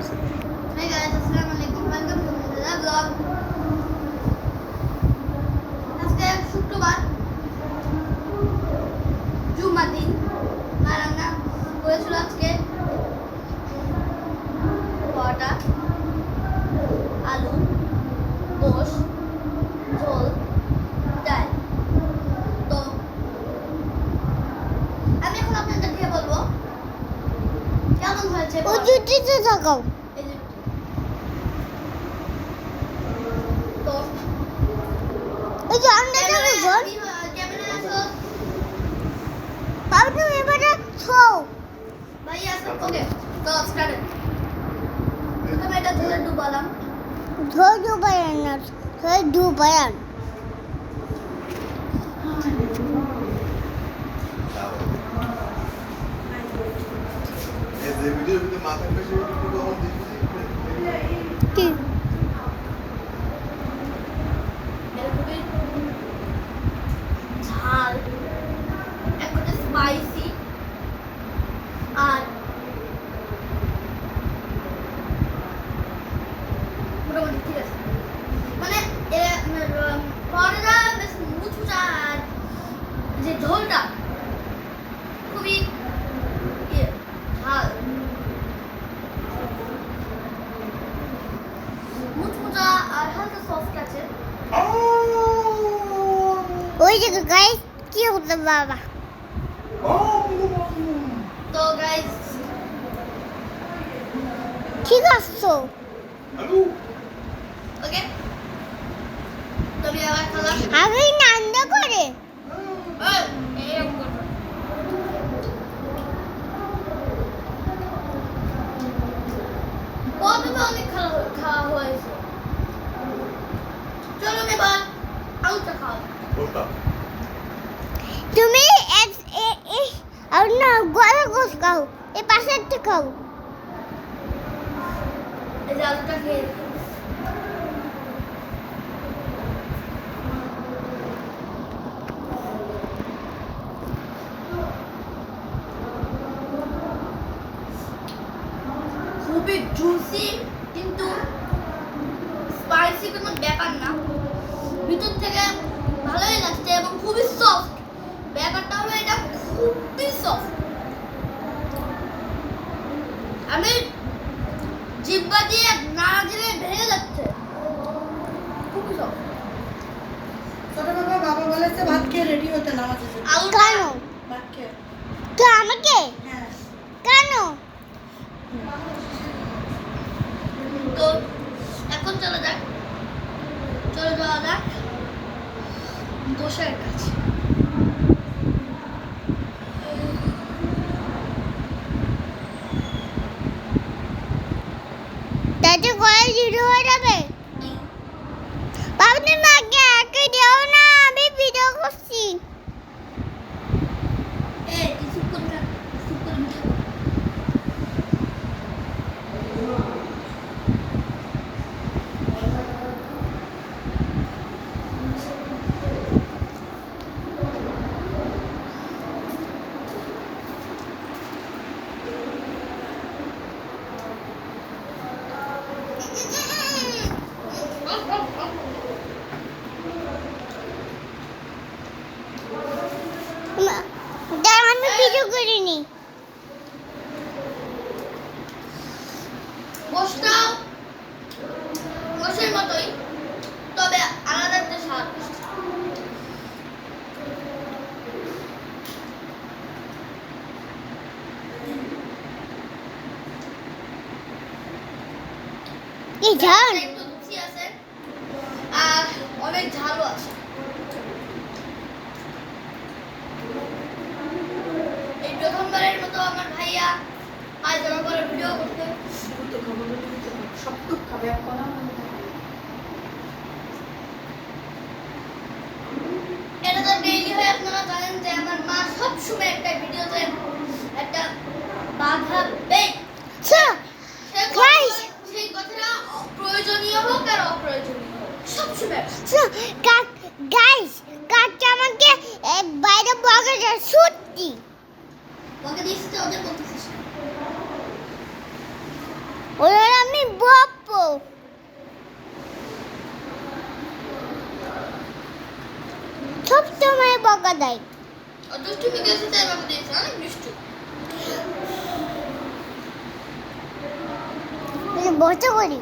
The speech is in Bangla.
হয়েছে। Hey guys, আসসালামু আলাইকুম, welcome to my vlog. আজকে শুক্রবার, জুমার দিন, আর রান্না করেছিল আজকে পরোটা, আলু, গোশ, ঝোল, ডাল। তো আমি এখন আপনাদেরকে বলবো কেমন হয়েছে। ও জুটিতে থাকাও এই যে তো এই যে আমরা যাবো জল ক্যামেরা আসো বাবু তুমি এবারে ছও ভাই আসো। ওকে, তো স্টার্ট। প্রথমে এটা ধরে ডুবালাম। ধর ডুবায়ান না ধর ডুবায়ান কি এটা খুবই ঝাল, একটা স্পাইসি, আর মোটামুটি ঠিক আছে। মানে পরোটা বেশ মুচমুচা, আর যে ঝোলটা খুবই ঝাল, মুচমুচা আর হালকা সফট আছে। ওই যে গাইস কি হতো বাবা তো গাইস ঠিক আছে ওকে, তো আমি আবার খেলাম। আমি নান্দা করে এরকম করবো। কত তো অনেক খাওয়া হয়েছে। চলো এবার আলুটা খাও। তুমি আর না গলা গোস খাও এই পাশেরটা খাও এই যে আলুটা খেয়ে দেখো। খুবই জুসি, কিন্তু স্পাইসি কোনো ব্যাপার না, ভিতর থেকে ভালোই লাগছে এবং খুবই সফট। ব্যাপারটা হলো এটা খুবই সফট। আমি জিহ্বা দিয়ে নাড়া দিলে ভেঙে যাচ্ছে, খুবই সফট। ছোটবেলা বাবা বলেছে ভাত খেয়ে রেডি হতে নামাজে যেতে। আলুটা কেন ভাত খেয়ে তো আমাকে হ্যাঁ কেন তো এখন চলে যাওয়া যাক দোষের কাছে। তাতে গলা জিরো হয়ে যাবে বাবু তুমি আগে একে দেও না আমি ভিডিও করছি চুপ করে থাক, চুপ করে থাক। দাঁড়া আমি ভিডিও করিনি গোশটাও গোশের মতোই, তবে আলাদা একটা স্বাদ। এই ঝাল একটু লুচি আছে আর অনেক ঝালও আছে। এই প্রথমবারের মতো আমার ভাইয়া আজ আমার পরে ভিডিও করতে। তো খাবো সব তো খাবে এখন এটা তো ডেইলি হয়, আপনারা জানেন যে আমার মা সব সময় একটা ভিডিওতে একটা বাধা দেয়। গাইস সেই কথাটা প্রয়োজনীয় হোক আর অপ্রয়োজনীয় হোক, সবসময় গাইস কাট আমাকে বাইরে বগা সত্যি ওকে দিয়েছি তো ওদের বলতেছিস। ওরা বাবা দেয়। দুষ্টুমি করেছে তাই বাবা দিয়েছে, অনেক দুষ্টু। বসে করি